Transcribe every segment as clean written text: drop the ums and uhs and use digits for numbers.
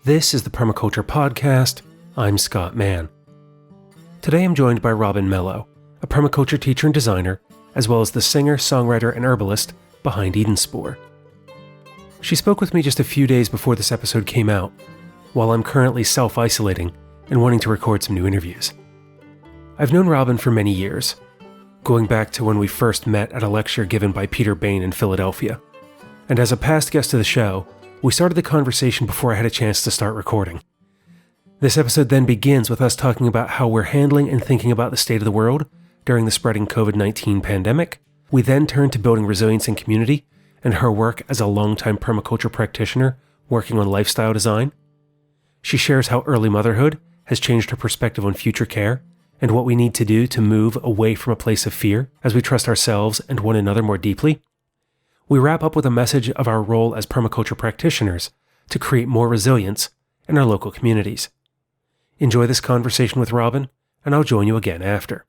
This is the Permaculture Podcast. I'm Scott Mann. Today I'm joined by Robyn Mello, a permaculture teacher and designer, as well as the singer, songwriter, and herbalist behind Edenspore. She spoke with me just a few days before this episode came out, while I'm currently self-isolating and wanting to record some new interviews. I've known Robyn for many years, going back to when we first met at a lecture given by Peter Bain in Philadelphia. And as a past guest of the show, we started the conversation before I had a chance to start recording. This episode then begins with us talking about how we're handling and thinking about the state of the world during the spreading COVID-19 pandemic. We then turn to building resilience in community and her work as a longtime permaculture practitioner working on lifestyle design. She shares how early motherhood has changed her perspective on future care and what we need to do to move away from a place of fear as we trust ourselves and one another more deeply. We wrap up with a message of our role as permaculture practitioners to create more resilience in our local communities. Enjoy this conversation with Robyn, and I'll join you again after.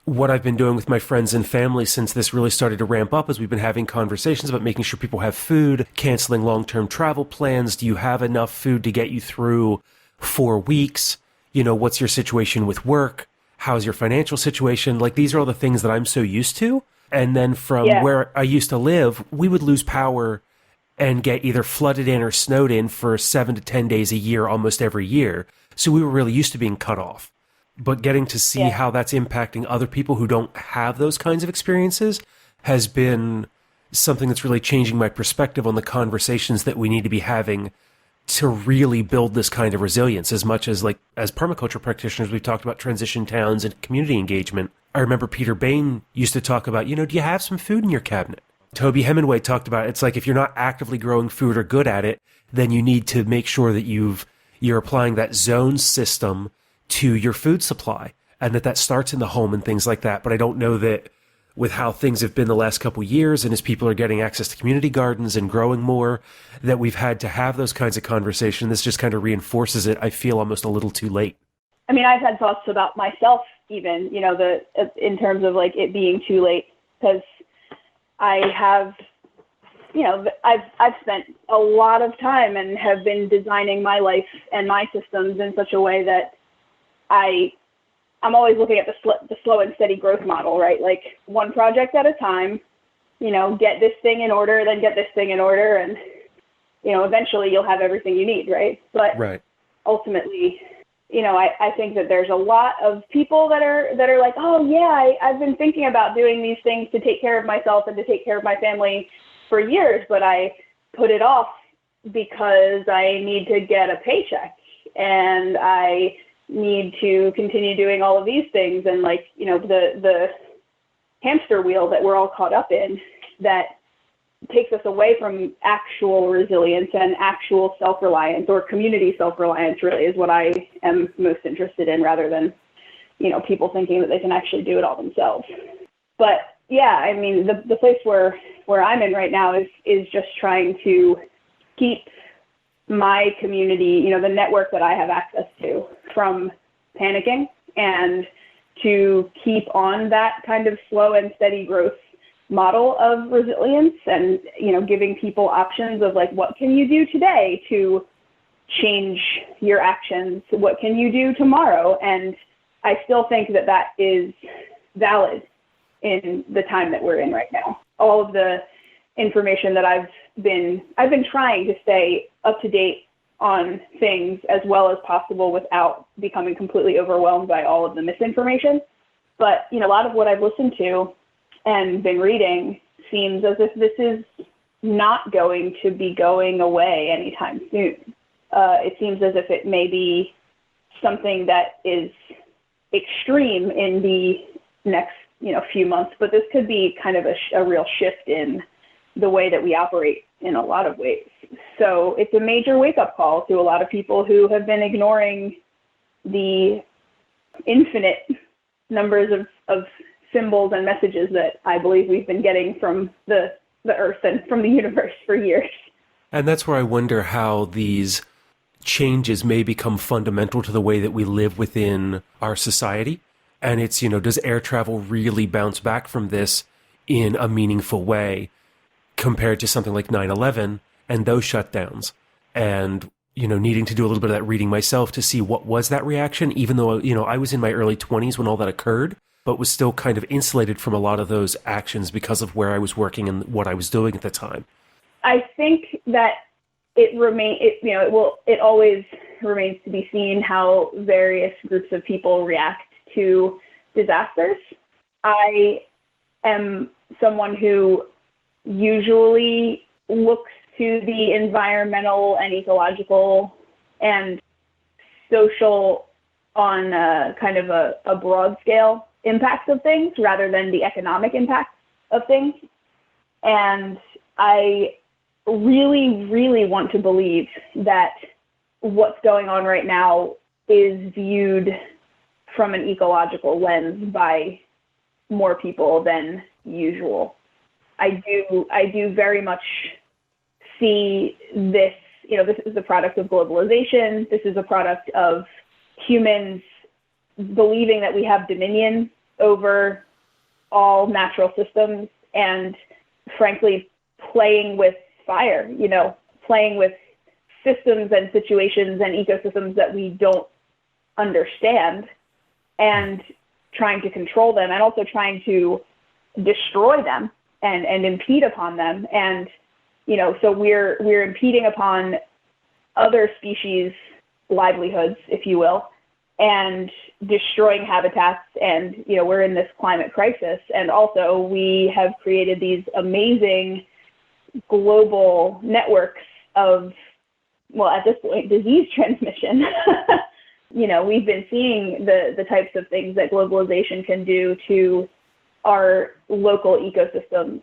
What I've been doing with my friends and family since this really started to ramp up is we've been having conversations about making sure people have food, canceling long-term travel plans. Do you have enough food to get you through 4 weeks? What's your situation with work? How's your financial situation? These are all the things that I'm so used to. And then from where I used to live, we would lose power and get either flooded in or snowed in for 7 to 10 days a year, almost every year. So we were really used to being cut off. But getting to see how that's impacting other people who don't have those kinds of experiences has been something that's really changing my perspective on the conversations that we need to be having to really build this kind of resilience. As much as as permaculture practitioners, we've talked about transition towns and community engagement. I remember Peter Bain used to talk about, do you have some food in your cabinet? Toby Hemingway talked about it's like if you're not actively growing food or good at it, then you need to make sure that you're applying that zone system to your food supply, and that starts in the home and things like that. But I don't know that with how things have been the last couple of years, and as people are getting access to community gardens and growing more, that we've had to have those kinds of conversations. This just kind of reinforces it. I feel almost a little too late. I mean, I've had thoughts about myself even, in terms of it being too late, because I have, I've spent a lot of time and have been designing my life and my systems in such a way that I'm always looking at the slow and steady growth model, right? One project at a time, get this thing in order, then get this thing in order, and, eventually you'll have everything you need, right? But ultimately, I think that there's a lot of people that are like, oh yeah, I've been thinking about doing these things to take care of myself and to take care of my family for years, but I put it off because I need to get a paycheck and I need to continue doing all of these things. And the hamster wheel that we're all caught up in that takes us away from actual resilience and actual self-reliance, or community self-reliance really is what I am most interested in, rather than, people thinking that they can actually do it all themselves. But yeah, I mean, the place where I'm in right now is just trying to keep my community, the network that I have access to, from panicking, and to keep on that kind of slow and steady growth model of resilience, and, giving people options of what can you do today to change your actions? What can you do tomorrow? And I still think that is valid in the time that we're in right now. All of the information that I've been trying to stay up to date on things as well as possible without becoming completely overwhelmed by all of the misinformation. But, a lot of what I've listened to and been reading seems as if this is not going to be going away anytime soon. It seems as if it may be something that is extreme in the next, few months, but this could be kind of a real shift in the way that we operate in a lot of ways. So it's a major wake-up call to a lot of people who have been ignoring the infinite numbers of symbols and messages that I believe we've been getting from the earth and from the universe for years. And that's where I wonder how these changes may become fundamental to the way that we live within our society. And it's, does air travel really bounce back from this in a meaningful way compared to something like 9/11 and those shutdowns? And needing to do a little bit of that reading myself to see what was that reaction, even though, I was in my early 20s when all that occurred, but was still kind of insulated from a lot of those actions because of where I was working and what I was doing at the time. I think that it always remains to be seen how various groups of people react to disasters. I am someone who usually looks to the environmental and ecological and social on kind of a broad scale impacts of things rather than the economic impacts of things. And I really, really want to believe that what's going on right now is viewed from an ecological lens by more people than usual. I do very much see this, this is a product of globalization. This is a product of humans believing that we have dominion over all natural systems and, frankly, playing with fire, playing with systems and situations and ecosystems that we don't understand and trying to control them and also trying to destroy them and impede upon them. And, so we're impeding upon other species' livelihoods, if you will, and destroying habitats. And, we're in this climate crisis. And also we have created these amazing global networks of, at this point, disease transmission. We've been seeing the types of things that globalization can do to our local ecosystems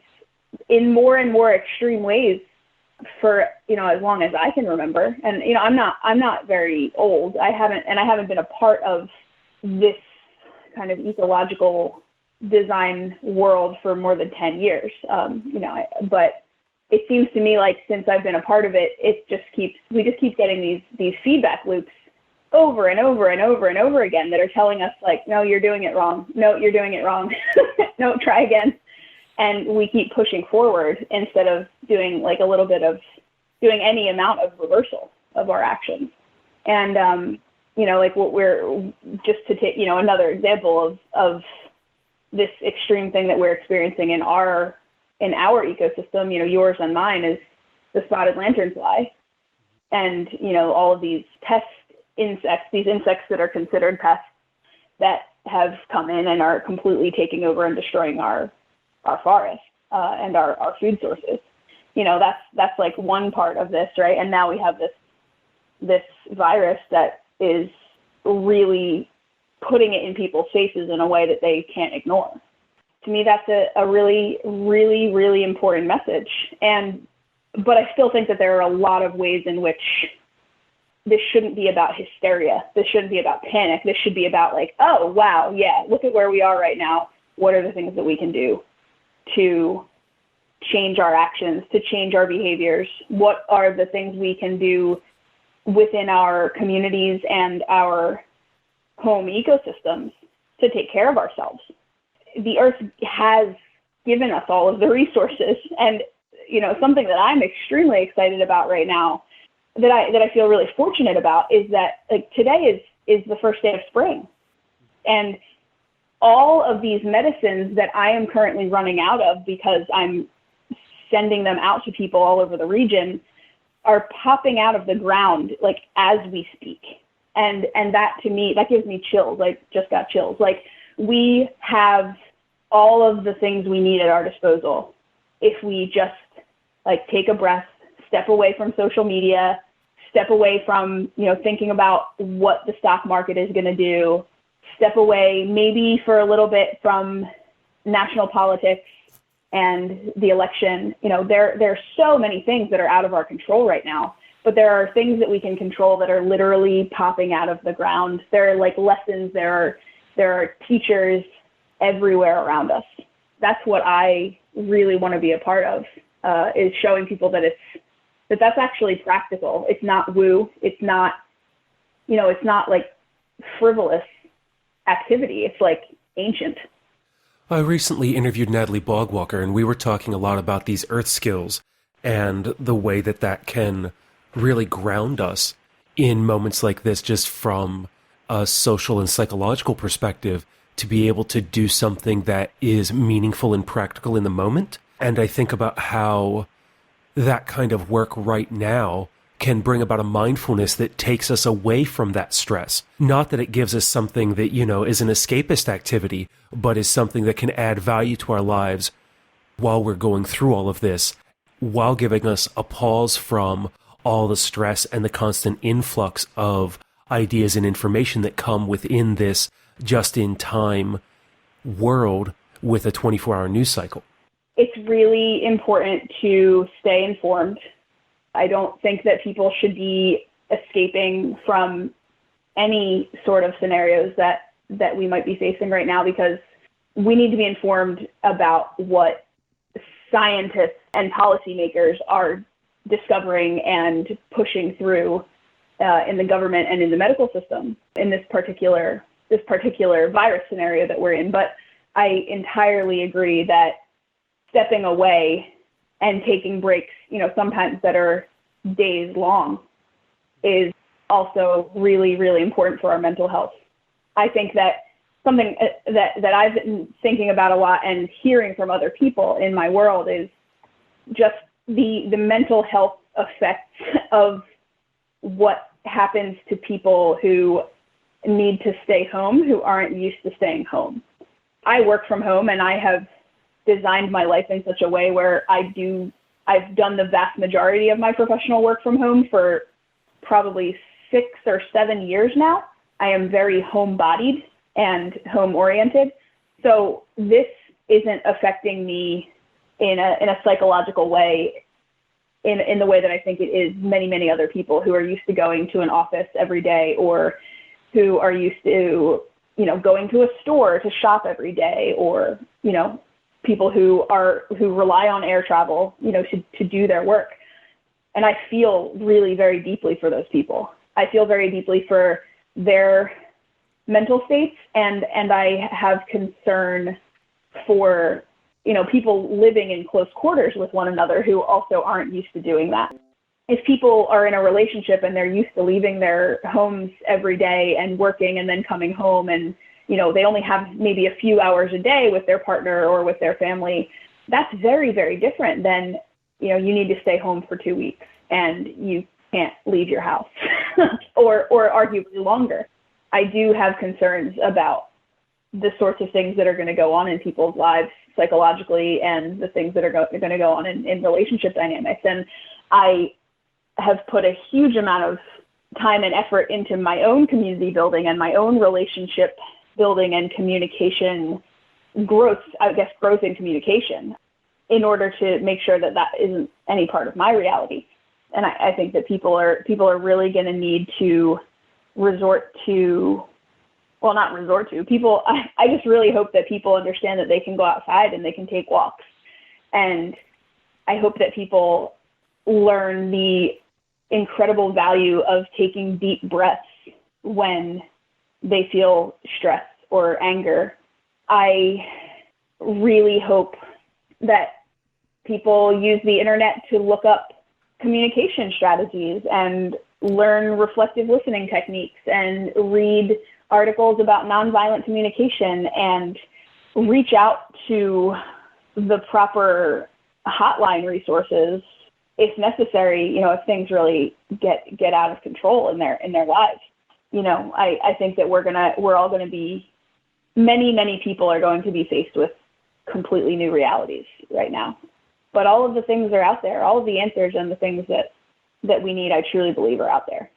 in more and more extreme ways for, as long as I can remember. And, I'm not very old. I haven't been a part of this kind of ecological design world for more than 10 years. But it seems to me like since I've been a part of it, we just keep getting these feedback loops over and over and over and over again that are telling us like, no, you're doing it wrong. No, you're doing it wrong. No, try again. And we keep pushing forward instead of doing like a little bit of doing any amount of reversal of our actions. And, like what we're just to take, another example of this extreme thing that we're experiencing in our ecosystem, yours and mine, is the spotted lanternfly. And, all of these pest insects, these insects that are considered pests that have come in and are completely taking over and destroying our forests and our food sources. That's like one part of this, right? And now we have this virus that is really putting it in people's faces in a way that they can't ignore. To me, that's a really, really, really important message. But I still think that there are a lot of ways in which this shouldn't be about hysteria. This shouldn't be about panic. This should be about like, oh, wow, yeah, look at where we are right now. What are the things that we can do to change our actions, to change our behaviors? What are the things we can do within our communities and our home ecosystems to take care of ourselves? The earth has given us all of the resources, and something that I'm extremely excited about right now, that I feel really fortunate about, is that like today is the first day of spring, and all of these medicines that I am currently running out of because I'm sending them out to people all over the region are popping out of the ground like as we speak, and that to me, that gives me chills. Like just got chills. Like we have all of the things we need at our disposal if we just like take a breath, step away from social media, step away from, thinking about what the stock market is going to do, step away maybe for a little bit from national politics and the election. There are so many things that are out of our control right now, but there are things that we can control that are literally popping out of the ground. There are like lessons, there are teachers everywhere around us. That's what I really want to be a part of, is showing people that that's actually practical. It's not woo. It's not, it's not like frivolous activity. It's like ancient. I recently interviewed Natalie Bogwalker, and we were talking a lot about these earth skills and the way that can really ground us in moments like this, just from a social and psychological perspective, to be able to do something that is meaningful and practical in the moment. And I think about how that kind of work right now can bring about a mindfulness that takes us away from that stress. Not that it gives us something that, is an escapist activity, but is something that can add value to our lives while we're going through all of this, while giving us a pause from all the stress and the constant influx of ideas and information that come within this just-in-time world with a 24-hour news cycle. It's really important to stay informed. I don't think that people should be escaping from any sort of scenarios that we might be facing right now, because we need to be informed about what scientists and policymakers are discovering and pushing through in the government and in the medical system in this particular virus scenario that we're in. But I entirely agree that stepping away and taking breaks, sometimes that are days long, is also really, really important for our mental health. I think that something that I've been thinking about a lot and hearing from other people in my world is just the mental health effects of what happens to people who need to stay home, who aren't used to staying home. I work from home, and I have designed my life in such a way where I've done the vast majority of my professional work from home for probably 6 or 7 years now. I am very home-bodied and home-oriented. So this isn't affecting me in a psychological way in the way that I think it is many, many other people who are used to going to an office every day, or who are used to, going to a store to shop every day, or, people who rely on air travel, to do their work. And I feel really very deeply for those people. I feel very deeply for their mental states, and I have concern for, people living in close quarters with one another who also aren't used to doing that. If people are in a relationship and they're used to leaving their homes every day and working and then coming home, and they only have maybe a few hours a day with their partner or with their family, that's very, very different than, you need to stay home for 2 weeks and you can't leave your house or arguably longer. I do have concerns about the sorts of things that are going to go on in people's lives psychologically, and the things that are going to go on in relationship dynamics. And I have put a huge amount of time and effort into my own community building and my own relationship building and communication growth in communication, in order to make sure that isn't any part of my reality. And I think that people are really going to need to I just really hope that people understand that they can go outside and they can take walks. And I hope that people learn the incredible value of taking deep breaths when they feel stress or anger. I really hope that people use the internet to look up communication strategies and learn reflective listening techniques and read articles about nonviolent communication and reach out to the proper hotline resources if necessary, if things really get out of control in their lives. I think that we're all going to be, many people are going to be faced with completely new realities right now. But all of the things are out there. All of the answers and the things that we need, I truly believe, are out there.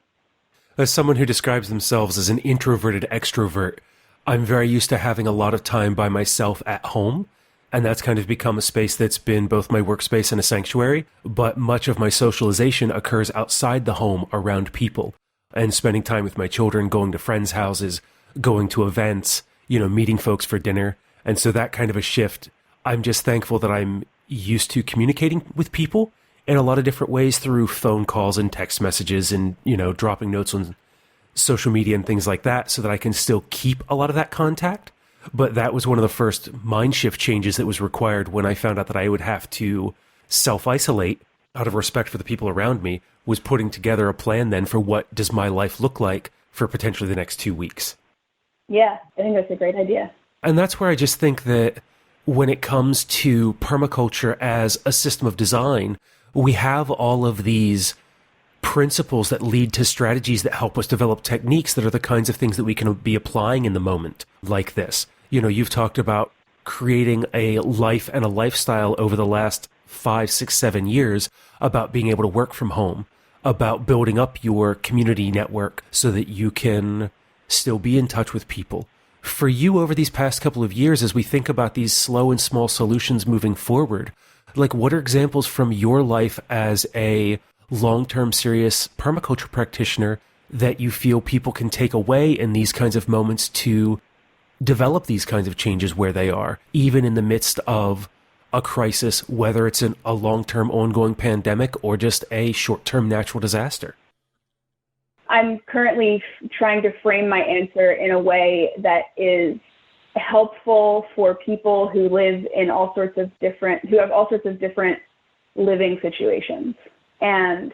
As someone who describes themselves as an introverted extrovert, I'm very used to having a lot of time by myself at home. And that's kind of become a space that's been both my workspace and a sanctuary. But much of my socialization occurs outside the home around people, and spending time with my children, going to friends' houses, going to events, meeting folks for dinner. And so that kind of a shift, I'm just thankful that I'm used to communicating with people in a lot of different ways through phone calls and text messages and, dropping notes on social media and things like that, so that I can still keep a lot of that contact. But that was one of the first mind shift changes that was required when I found out that I would have to self-isolate out of respect for the people around me, was putting together a plan then for what does my life look like for potentially the next 2 weeks. Yeah, I think that's a great idea. And that's where I just think that when it comes to permaculture as a system of design, we have all of these principles that lead to strategies that help us develop techniques that are the kinds of things that we can be applying in the moment, like this. You've talked about creating a life and a lifestyle over the last 5, 6, 7 years about being able to work from home, about building up your community network so that you can still be in touch with people. For you over these past couple of years, as we think about these slow and small solutions moving forward, like what are examples from your life as a long-term serious permaculture practitioner that you feel people can take away in these kinds of moments to develop these kinds of changes where they are, even in the midst of a crisis, whether it's a long-term ongoing pandemic or just a short-term natural disaster? I'm currently trying to frame my answer in a way that is helpful for people who live in who have all sorts of different living situations. And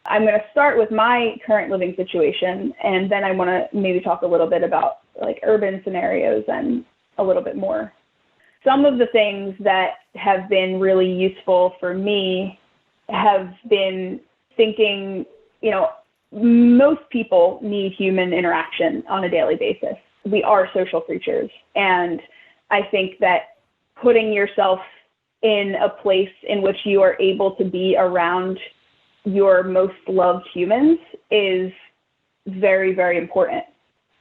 I'm going to start with my current living situation, and then I want to maybe talk a little bit about like urban scenarios and a little bit more. Some of the things that have been really useful for me have been thinking, most people need human interaction on a daily basis. We are social creatures. And I think that putting yourself in a place in which you are able to be around your most loved humans is very, very important.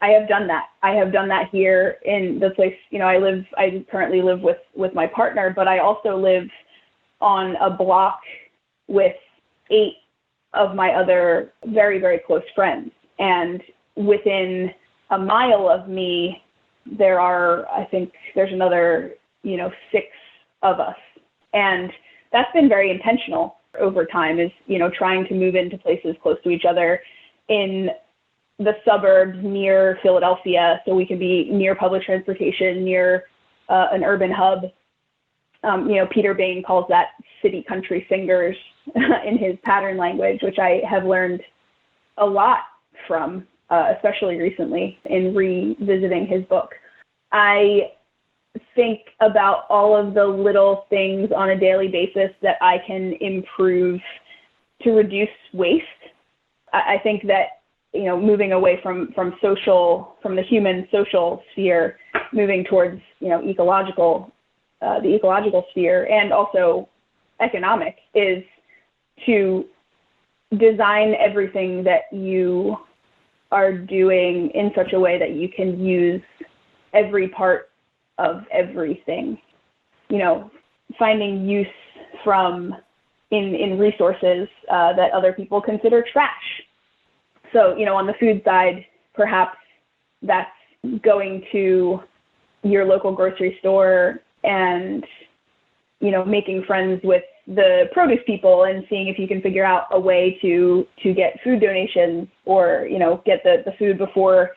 I have done that. I have done that here in the place, I currently live with my partner, but I also live on a block with 8 of my other very, very close friends. And within a mile of me, there's another, 6 of us. And that's been very intentional over time is, trying to move into places close to each other in the suburbs near Philadelphia, so we can be near public transportation, near an urban hub. Peter Bain calls that city country singers in his pattern language, which I have learned a lot from, especially recently in revisiting his book. I think about all of the little things on a daily basis that I can improve to reduce waste. I think that, moving away from the human social sphere, moving towards, the ecological sphere and also economic, is to design everything that you are doing in such a way that you can use every part of everything. Finding use in resources that other people consider trash. So, on the food side, perhaps that's going to your local grocery store and, making friends with the produce people and seeing if you can figure out a way to get food donations or, get the food before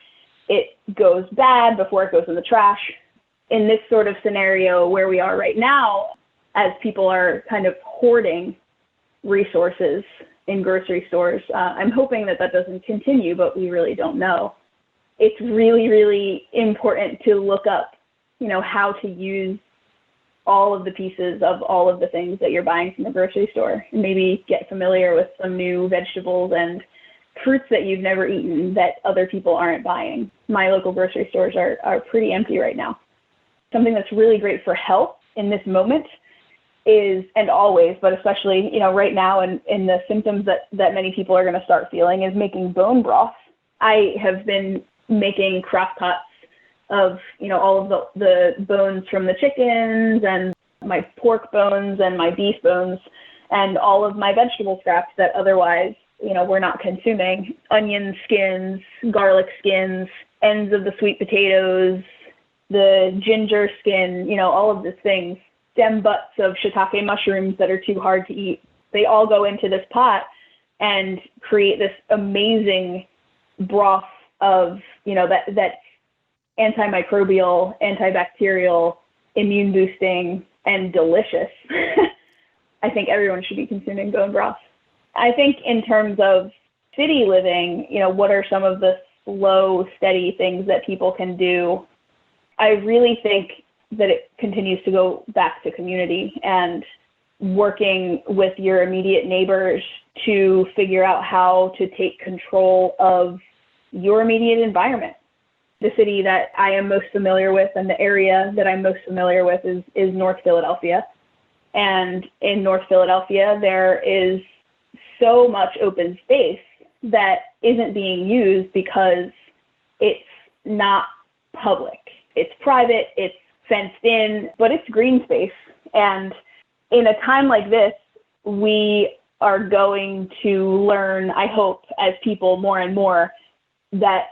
it goes bad, before it goes in the trash. In this sort of scenario where we are right now, as people are kind of hoarding resources in grocery stores, I'm hoping that doesn't continue, but we really don't know. It's really, really important to look up, how to use all of the pieces of all of the things that you're buying from the grocery store, and maybe get familiar with some new vegetables and fruits that you've never eaten that other people aren't buying. My local grocery stores are pretty empty right now. Something that's really great for health in this moment is, and always, but especially, right now and in the symptoms that many people are going to start feeling, is making bone broth. I have been making crock pots of, all of the bones from the chickens and my pork bones and my beef bones and all of my vegetable scraps that otherwise, we're not consuming. Onion skins, garlic skins, ends of the sweet potatoes, the ginger skin, all of these things, stem butts of shiitake mushrooms that are too hard to eat. They all go into this pot and create this amazing broth of, that's antimicrobial, antibacterial, immune boosting, and delicious. I think everyone should be consuming bone broth. I think in terms of city living, what are some of the slow, steady things that people can do? I really think that it continues to go back to community and working with your immediate neighbors to figure out how to take control of your immediate environment. The city that I am most familiar with and the area that I'm most familiar with is North Philadelphia. And in North Philadelphia, there is so much open space that isn't being used because it's not public. It's private, it's fenced in, but it's green space. And in a time like this, we are going to learn, I hope, as people more and more, that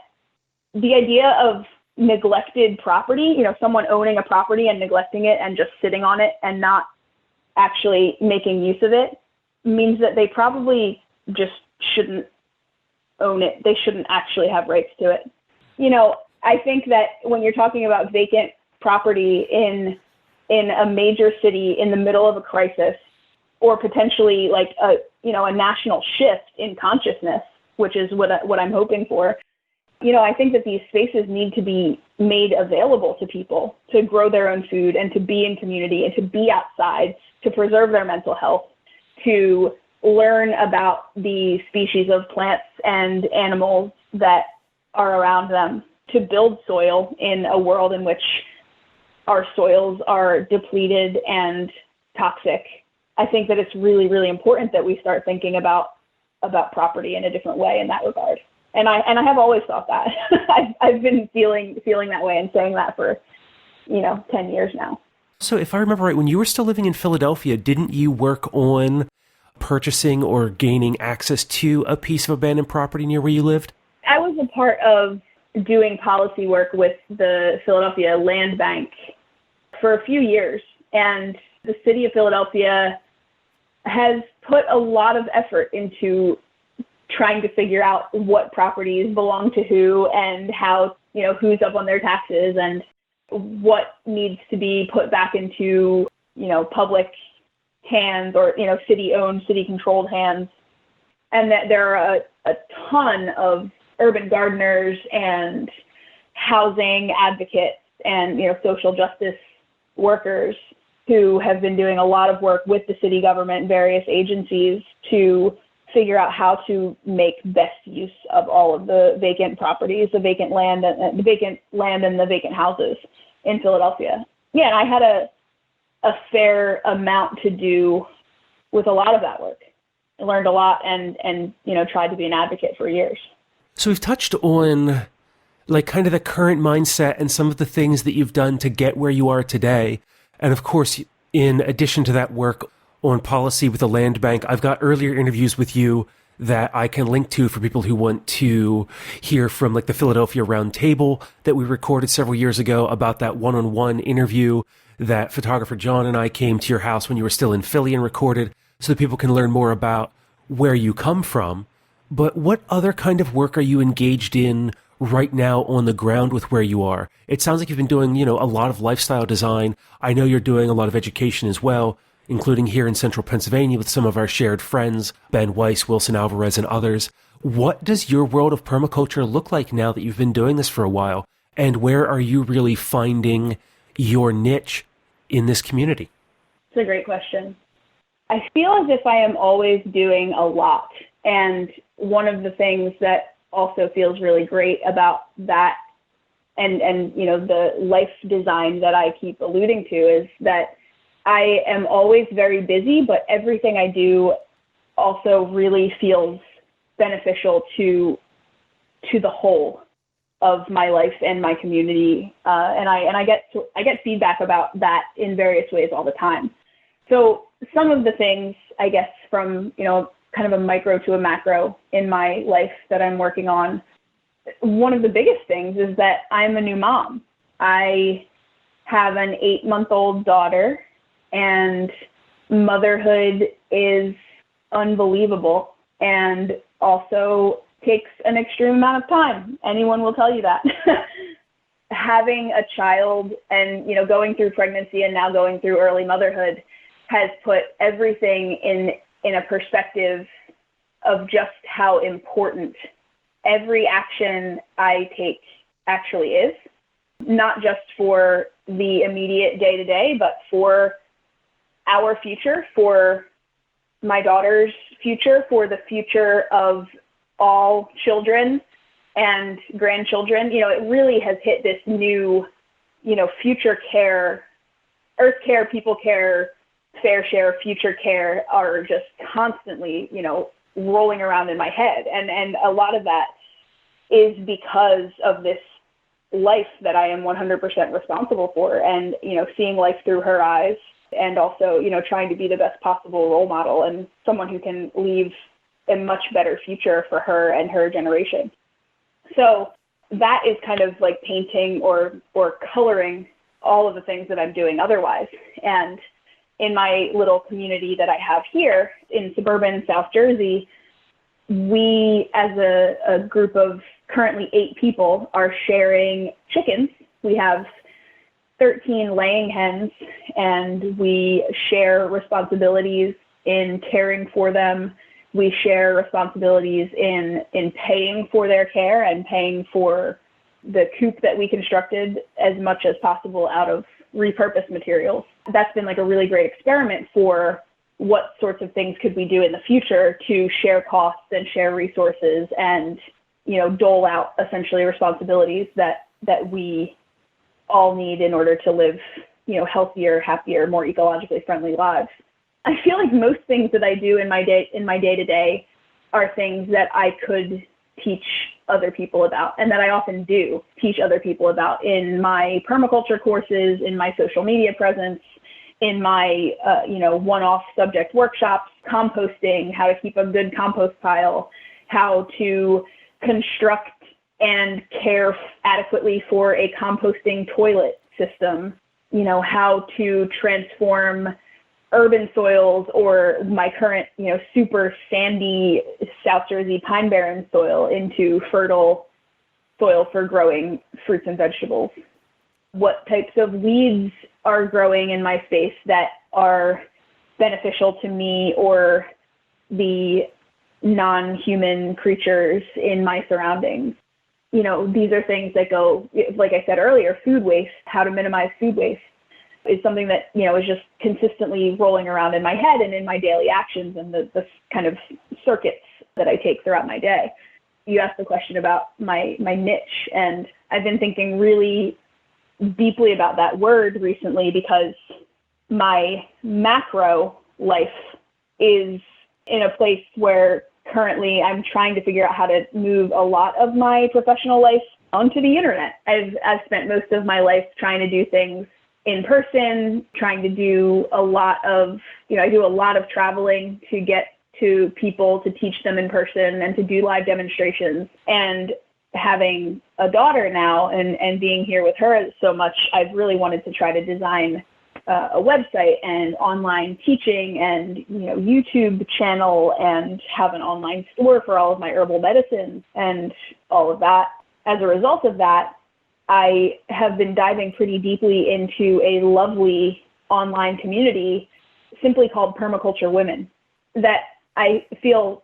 the idea of neglected property, someone owning a property and neglecting it and just sitting on it and not actually making use of it, means that they probably just shouldn't own it. They shouldn't actually have rights to it. I think that when you're talking about vacant property in a major city in the middle of a crisis, or potentially like a national shift in consciousness, which is what I'm hoping for, I think that these spaces need to be made available to people to grow their own food and to be in community and to be outside, to preserve their mental health, to learn about the species of plants and animals that are around them, to build soil in a world in which our soils are depleted and toxic. I think that it's really, really important that we start thinking about property in a different way in that regard. And I have always thought that. I've been feeling that way and saying that for, 10 years now. So if I remember right, when you were still living in Philadelphia, didn't you work on purchasing or gaining access to a piece of abandoned property near where you lived? I was a part of doing policy work with the Philadelphia Land Bank for a few years. And the city of Philadelphia has put a lot of effort into trying to figure out what properties belong to who and how, who's up on their taxes and what needs to be put back into, public hands or, city-owned, city-controlled hands. And that there are a ton of urban gardeners and housing advocates and, social justice workers who have been doing a lot of work with the city government and various agencies to figure out how to make best use of all of the vacant properties, the vacant land and the vacant houses in Philadelphia. Yeah, and I had a fair amount to do with a lot of that work. I learned a lot and tried to be an advocate for years. So we've touched on like kind of the current mindset and some of the things that you've done to get where you are today. And of course, in addition to that work on policy with the land bank, I've got earlier interviews with you that I can link to for people who want to hear from like the Philadelphia Round Table that we recorded several years ago about that one-on-one interview that photographer John and I came to your house when you were still in Philly and recorded so that people can learn more about where you come from. But what other kind of work are you engaged in right now on the ground with where you are? It sounds like you've been doing, a lot of lifestyle design. I know you're doing a lot of education as well, including here in central Pennsylvania with some of our shared friends, Ben Weiss, Wilson Alvarez, and others. What does your world of permaculture look like now that you've been doing this for a while? And where are you really finding your niche in this community? It's a great question. I feel as if I am always doing a lot. And one of the things that also feels really great about that and the life design that I keep alluding to is that I am always very busy, but everything I do also really feels beneficial to the whole of my life and my community. And I get feedback about that in various ways all the time. So some of the things, I guess, from, kind of a micro to a macro in my life that I'm working on, one of the biggest things is that I'm a new mom. I have an 8-month-old daughter, and motherhood is unbelievable and also takes an extreme amount of time. Anyone will tell you that. Having a child and, going through pregnancy and now going through early motherhood has put everything in a perspective of just how important every action I take actually is, not just for the immediate day-to-day, but for our future, for my daughter's future, for the future of all children and grandchildren. It really has hit this new, future care, earth care, people care, fair share, future care are just constantly, rolling around in my head. And a lot of that is because of this life that I am 100% responsible for, and, seeing life through her eyes, and also, trying to be the best possible role model and someone who can leave a much better future for her and her generation. So that is kind of like painting or coloring all of the things that I'm doing otherwise. And in my little community that I have here in suburban South Jersey, we, as a group of currently 8 people, are sharing chickens. We have 13 laying hens, and we share responsibilities in caring for them. We share responsibilities in paying for their care and paying for the coop that we constructed as much as possible out of repurposed materials. That's been like a really great experiment for what sorts of things could we do in the future to share costs and share resources and, dole out essentially responsibilities that we all need in order to live, healthier, happier, more ecologically friendly lives. I feel like most things that I do in my day-to-day are things that I could teach other people about, and that I often do teach other people about in my permaculture courses, in my social media presence, in my one-off subject workshops, composting, how to keep a good compost pile, how to construct and care adequately for a composting toilet system, how to transform urban soils or my current, super sandy South Jersey pine barren soil into fertile soil for growing fruits and vegetables. What types of weeds are growing in my space that are beneficial to me or the non-human creatures in my surroundings. These are things that go, like I said earlier, food waste, how to minimize food waste is something that, is just consistently rolling around in my head and in my daily actions and the kind of circuits that I take throughout my day. You asked the question about my niche, and I've been thinking really deeply about that word recently because my macro life is in a place where currently I'm trying to figure out how to move a lot of my professional life onto the internet. I've spent most of my life trying to do things in person, trying to do a lot of, I do a lot of traveling to get to people, to teach them in person and to do live demonstrations. And having a daughter now and being here with her so much, I've really wanted to try to design a website and online teaching and, YouTube channel and have an online store for all of my herbal medicines and all of that. As a result of that, I have been diving pretty deeply into a lovely online community simply called Permaculture Women that I feel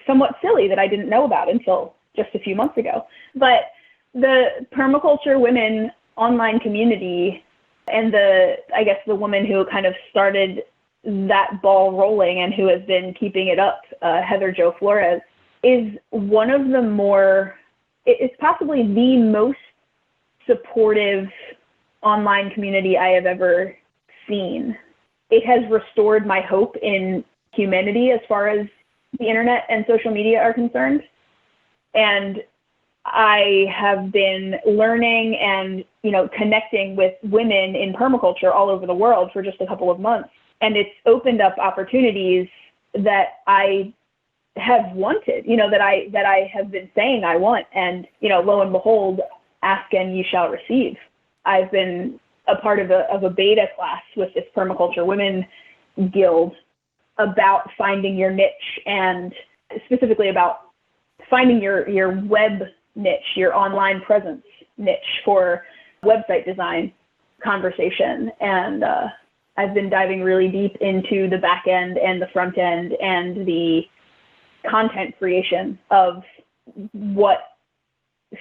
somewhat silly that I didn't know about until just a few months ago. But the Permaculture Women online community and the woman who kind of started that ball rolling and who has been keeping it up, Heather Jo Flores, is one of the more, it's possibly the most supportive online community I have ever seen. It has restored my hope in humanity as far as the internet and social media are concerned. And I have been learning and, connecting with women in permaculture all over the world for just a couple of months. And it's opened up opportunities that I have wanted, that I have been saying I want. And, lo and behold, ask and you shall receive. I've been a part of a beta class with this Permaculture Women Guild about finding your niche and specifically about finding your web niche, your online presence niche for website design conversation. And I've been diving really deep into the back end and the front end and the content creation of what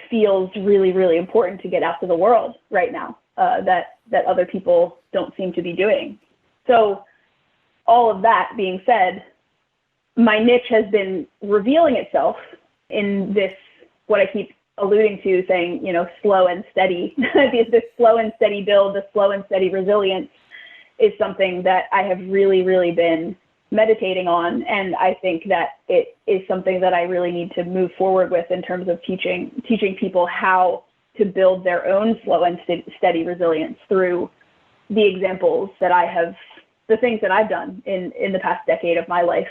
feels really, really important to get out to the world right now, that other people don't seem to be doing. So all of that being said, my niche has been revealing itself in this, what I keep alluding to, saying, slow and steady. This slow and steady build, the slow and steady resilience is something that I have really, really been meditating on. And I think that it is something that I really need to move forward with in terms of teaching people how to build their own slow and steady resilience through the examples that the things that I've done in the past decade of my life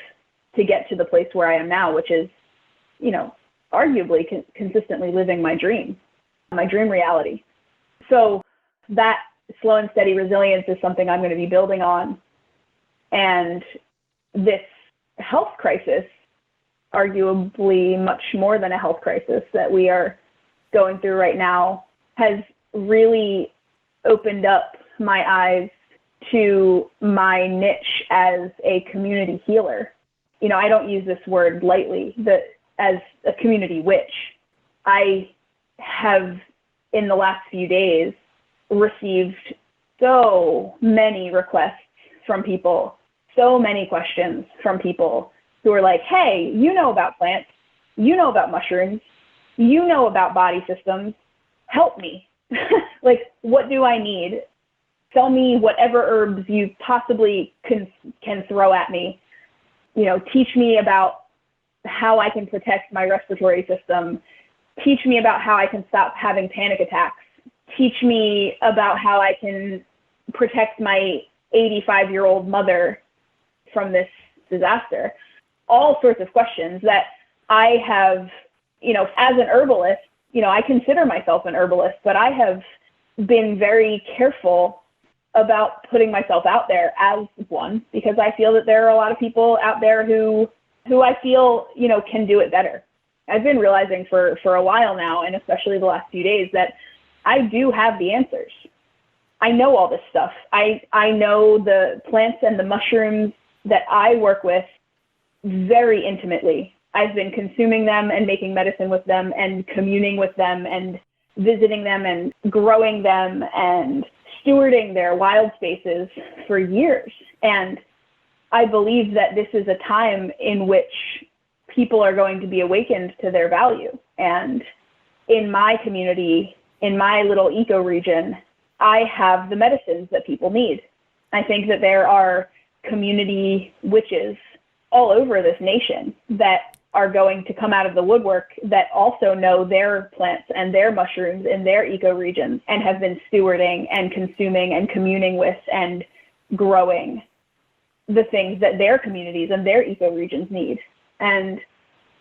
to get to the place where I am now, which is, arguably consistently living my dream reality. So that slow and steady resilience is something I'm going to be building on. And this health crisis, arguably much more than a health crisis that we are going through right now, has really opened up my eyes to my niche as a community healer. I don't use this word lightly, as a community witch. I have, in the last few days, received so many requests from people, so many questions from people who are like, hey, you know about plants, you know about mushrooms, you know about body systems, help me. Like, what do I need? Tell me whatever herbs you possibly can throw at me. Teach me about how I can protect my respiratory system. Teach me about how I can stop having panic attacks. Teach me about how I can protect my 85-year-old mother from this disaster. All sorts of questions that I have, as an herbalist, I consider myself an herbalist, but I have been very careful about putting myself out there as one, because I feel that there are a lot of people out there who I feel, can do it better. I've been realizing for a while now, and especially the last few days, that I do have the answers. I know all this stuff. I know the plants and the mushrooms that I work with very intimately. I've been consuming them and making medicine with them and communing with them and visiting them and growing them and stewarding their wild spaces for years. And I believe that this is a time in which people are going to be awakened to their value. And in my community, in my little eco-region, I have the medicines that people need. I think that there are community witches all over this nation that are going to come out of the woodwork that also know their plants and their mushrooms in their eco-regions and have been stewarding and consuming and communing with and growing the things that their communities and their eco-regions need. And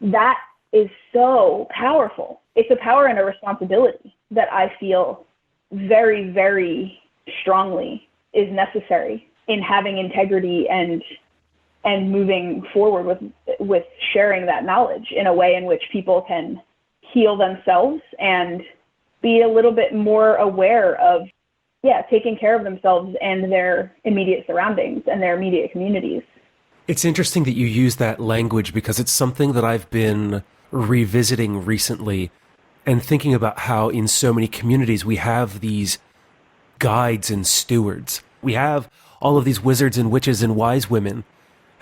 that is so powerful. It's a power and a responsibility that I feel very, very strongly is necessary in having integrity and moving forward with sharing that knowledge in a way in which people can heal themselves and be a little bit more aware of, taking care of themselves and their immediate surroundings and their immediate communities. It's interesting that you use that language because it's something that I've been revisiting recently and thinking about how in so many communities we have these guides and stewards. We have all of these wizards and witches and wise women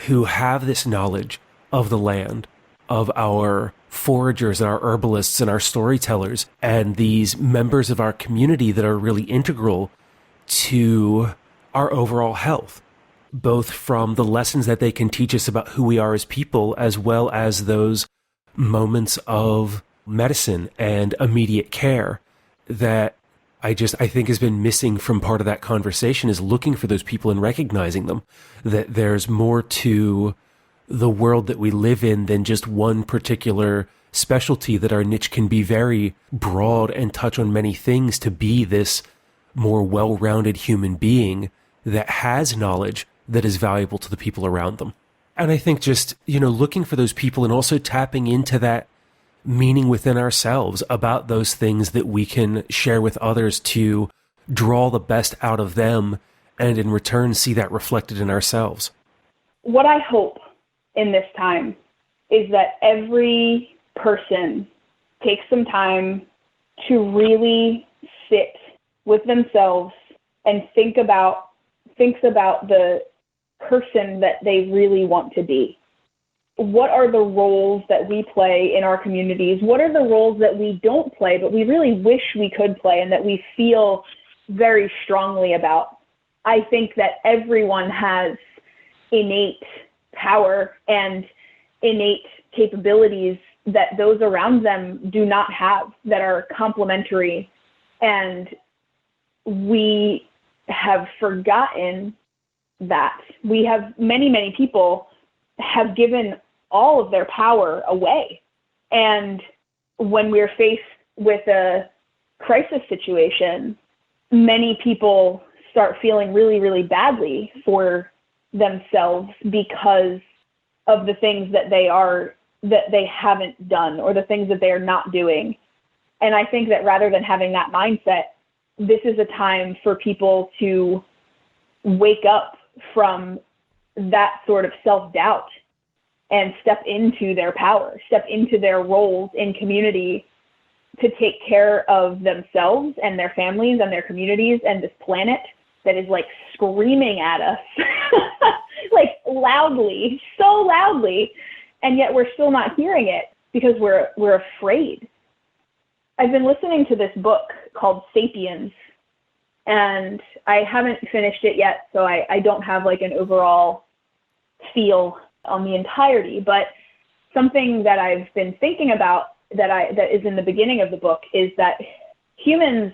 who have this knowledge of the land, of our foragers and our herbalists and our storytellers, and these members of our community that are really integral to our overall health, both from the lessons that they can teach us about who we are as people, as well as those moments of medicine and immediate care that I think has been missing from part of that conversation, is looking for those people and recognizing them, that there's more to the world that we live in than just one particular specialty, that our niche can be very broad and touch on many things to be this more well-rounded human being that has knowledge that is valuable to the people around them. And I think just, looking for those people and also tapping into that meaning within ourselves about those things that we can share with others to draw the best out of them and in return see that reflected in ourselves? What I hope in this time is that every person takes some time to really sit with themselves and thinks about the person that they really want to be. What are the roles that we play in our communities? What are the roles that we don't play, but we really wish we could play and that we feel very strongly about? I think that everyone has innate power and innate capabilities that those around them do not have, that are complementary. And we have forgotten that. We have many people have given all of their power away. And when we're faced with a crisis situation, many people start feeling really badly for themselves because of the things that they haven't done or the things that they are not doing. And I think that rather than having that mindset, this is a time for people to wake up from that sort of self-doubt and step into their power, step into their roles in community to take care of themselves and their families and their communities and this planet that is like screaming at us, like loudly, so loudly, and yet we're still not hearing it because we're afraid. I've been listening to this book called Sapiens, and I haven't finished it yet, so I don't have like an overall feel on the entirety, but something that I've been thinking about that is in the beginning of the book is that humans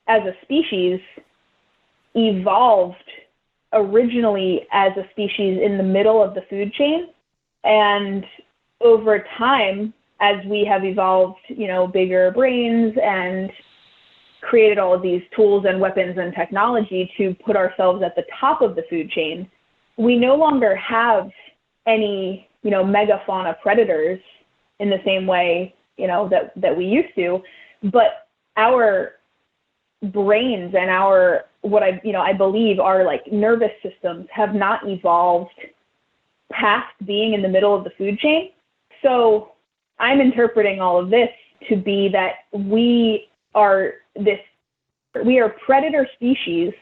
as a species evolved originally as a species in the middle of the food chain. And over time, as we have evolved, bigger brains and created all of these tools and weapons and technology to put ourselves at the top of the food chain, we no longer have any, megafauna predators in the same way, that we used to, but our brains and I believe our like nervous systems have not evolved past being in the middle of the food chain. So I'm interpreting all of this to be that we are predator species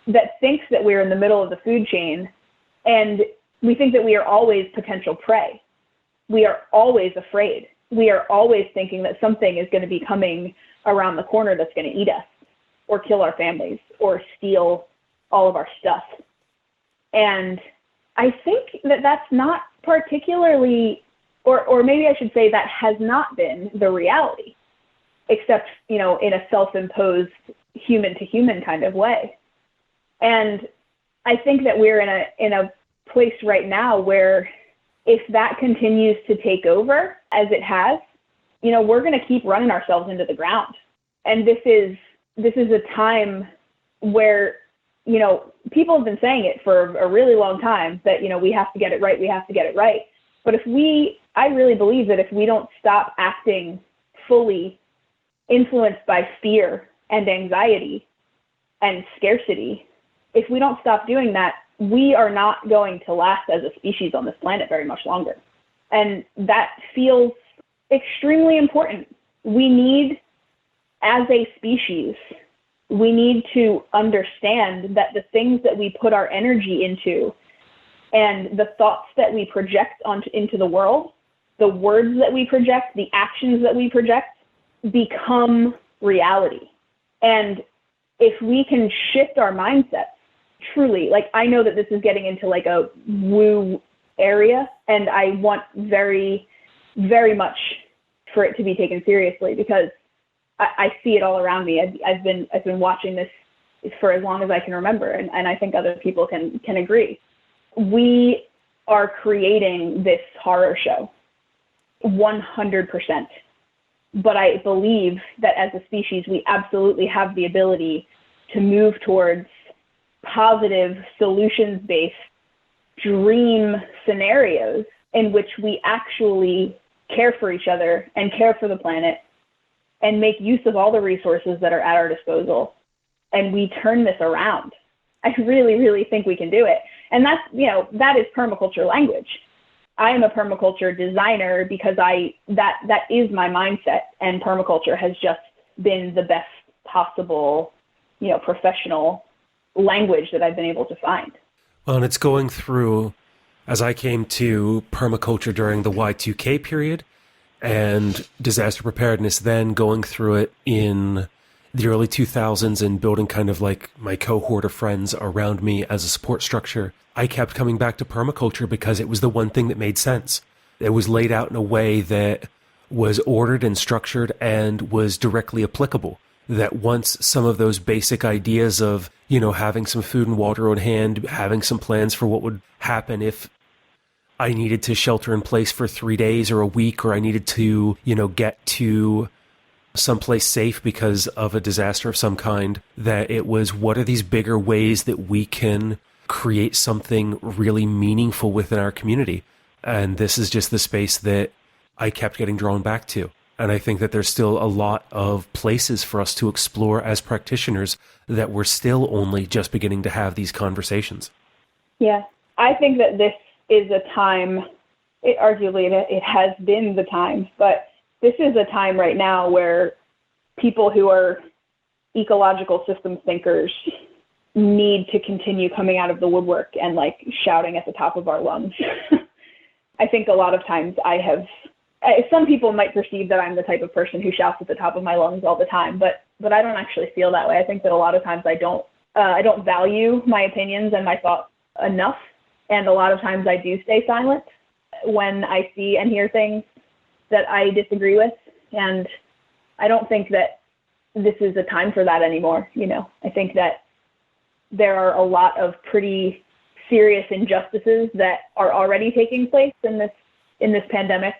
that thinks that we're in the middle of the food chain, and we think that we are always potential prey. We are always afraid. We are always thinking that something is going to be coming around the corner that's going to eat us or kill our families or steal all of our stuff. And I think that that's not particularly, or maybe I should say that has not been the reality, except, in a self-imposed human-to-human kind of way. And I think that we're in a place right now where if that continues to take over as it has, we're going to keep running ourselves into the ground. And this is a time where, people have been saying it for a really long time that, we have to get it right. We have to get it right. But I really believe that if we don't stop acting fully influenced by fear and anxiety and scarcity, if we don't stop doing that, we are not going to last as a species on this planet very much longer. And that feels extremely important. We need, as a species, we need to understand that the things that we put our energy into and the thoughts that we project into the world, the words that we project, the actions that we project, become reality. And if we can shift our mindsets, truly, like I know that this is getting into like a woo area, and I want very, very much for it to be taken seriously because I see it all around me. I've been watching this for as long as I can remember, and I think other people can agree. We are creating this horror show, 100%. But I believe that as a species, we absolutely have the ability to move towards positive, solutions-based dream scenarios in which we actually care for each other and care for the planet and make use of all the resources that are at our disposal. And we turn this around. I really, really think we can do it. And that's, that is permaculture language. I am a permaculture designer because that is my mindset, and permaculture has just been the best possible, professional language that I've been able to find. Well, and it's going through, as I came to permaculture during the Y2K period and disaster preparedness, then going through it in the early 2000s and building kind of like my cohort of friends around me as a support structure, I kept coming back to permaculture because it was the one thing that made sense. It was laid out in a way that was ordered and structured and was directly applicable. That once some of those basic ideas of, having some food and water on hand, having some plans for what would happen if I needed to shelter in place for 3 days or a week, or I needed to, get to someplace safe because of a disaster of some kind, that it was, what are these bigger ways that we can create something really meaningful within our community? And this is just the space that I kept getting drawn back to. And I think that there's still a lot of places for us to explore as practitioners that we're still only just beginning to have these conversations. Yeah, I think that this is a time, arguably it has been the time, but this is a time right now where people who are ecological systems thinkers need to continue coming out of the woodwork and shouting at the top of our lungs. I think a lot of times some people might perceive that I'm the type of person who shouts at the top of my lungs all the time, but I don't actually feel that way. I think that a lot of times I don't value my opinions and my thoughts enough. And a lot of times I do stay silent when I see and hear things that I disagree with. And I don't think that this is a time for that anymore. I think that there are a lot of pretty serious injustices that are already taking place in this pandemic.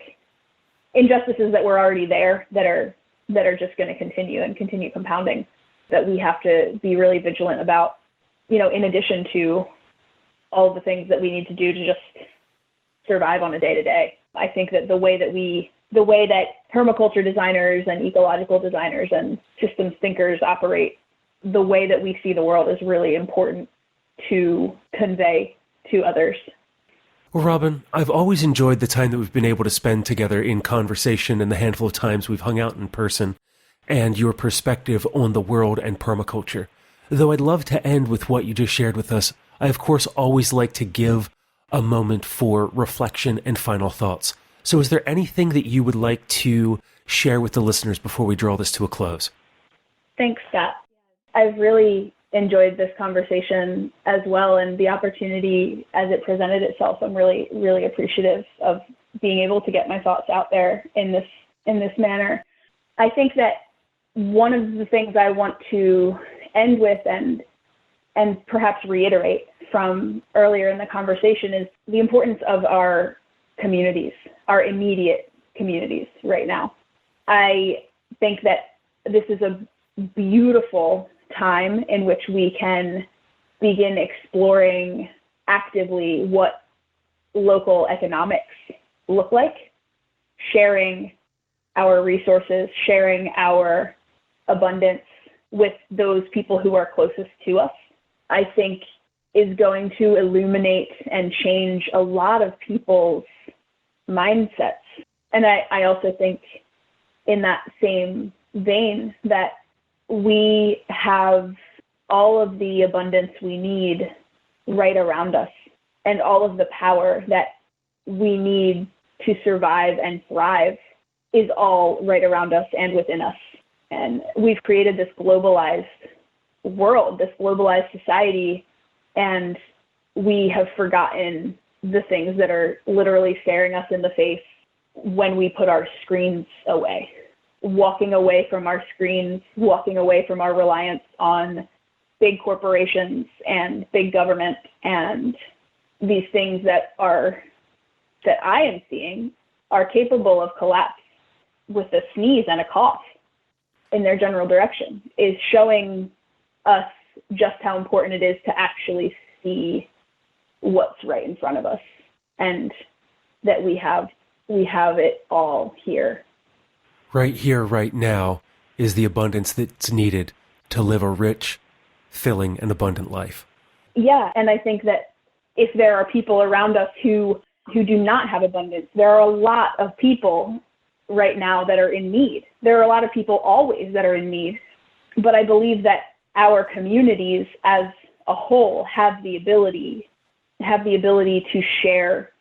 Injustices that were already there that are just going to continue compounding, that we have to be really vigilant about, in addition to all the things that we need to do to just survive on a day-to-day. I think that the way that permaculture designers and ecological designers and systems thinkers operate, the way that we see the world is really important to convey to others. Well, Robyn, I've always enjoyed the time that we've been able to spend together in conversation and the handful of times we've hung out in person, and your perspective on the world and permaculture. Though I'd love to end with what you just shared with us, I of course always like to give a moment for reflection and final thoughts. So is there anything that you would like to share with the listeners before we draw this to a close? Thanks, Scott. I've really enjoyed this conversation as well, and the opportunity as it presented itself. I'm really, really appreciative of being able to get my thoughts out there in this manner. I think that one of the things I want to end with and perhaps reiterate from earlier in the conversation is the importance of our communities, our immediate communities right now. I think that this is a beautiful time in which we can begin exploring actively what local economics look like, sharing our resources, sharing our abundance with those people who are closest to us, I think is going to illuminate and change a lot of people's mindsets. And I also think in that same vein that we have all of the abundance we need right around us, and all of the power that we need to survive and thrive is all right around us and within us. And we've created this globalized world, this globalized society, and we have forgotten the things that are literally staring us in the face when we put our screens away. Walking away from our screens, walking away from our reliance on big corporations and big government and these things that I am seeing are capable of collapse with a sneeze and a cough in their general direction, is showing us just how important it is to actually see what's right in front of us, and that we have it all here. Right here, right now, is the abundance that's needed to live a rich, filling, and abundant life. Yeah, and I think that if there are people around us who do not have abundance, there are a lot of people right now that are in need. There are a lot of people always that are in need. But I believe that our communities as a whole have the ability to share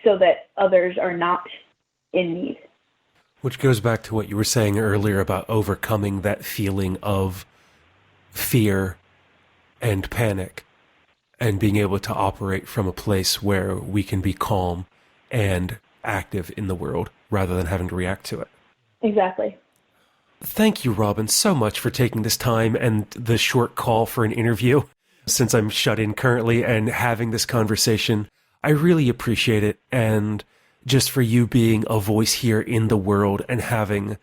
so that others are not in need. Which goes back to what you were saying earlier about overcoming that feeling of fear and panic and being able to operate from a place where we can be calm and active in the world rather than having to react to it. Exactly. Thank you, Robyn, so much for taking this time and the short call for an interview since I'm shut in currently and having this conversation. I really appreciate it. And just for you being a voice here in the world and having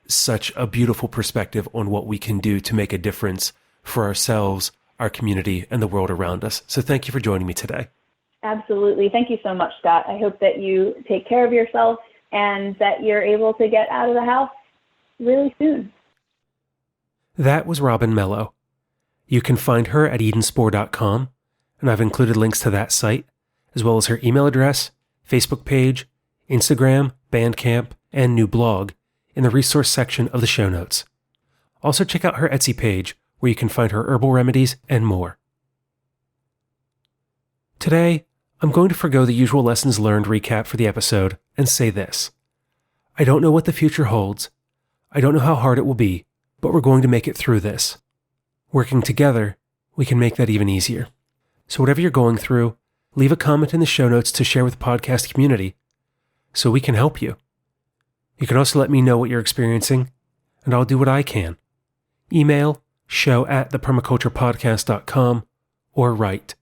such a beautiful perspective on what we can do to make a difference for ourselves, our community, and the world around us. So thank you for joining me today. Absolutely. Thank you so much, Scott. I hope that you take care of yourself and that you're able to get out of the house really soon. That was Robyn Mello. You can find her at Edenspore.com, and I've included links to that site, as well as her email address, Facebook page, Instagram, Bandcamp, and new blog in the resource section of the show notes. Also check out her Etsy page, where you can find her herbal remedies and more. Today, I'm going to forgo the usual lessons learned recap for the episode and say this. I don't know what the future holds. I don't know how hard it will be, but we're going to make it through this. Working together, we can make that even easier. So whatever you're going through, leave a comment in the show notes to share with the podcast community so we can help you. You can also let me know what you're experiencing, and I'll do what I can. Email show@thepermaculturepodcast.com or write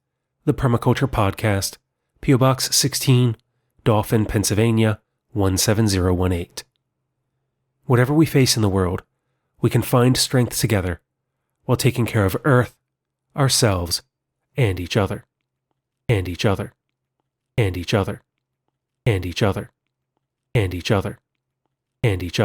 The Permaculture Podcast, P.O. Box 16, Dauphin, Pennsylvania, 17018. Whatever we face in the world, we can find strength together while taking care of Earth, ourselves, and each other, and each other, and each other, and each other, and each other, and each other.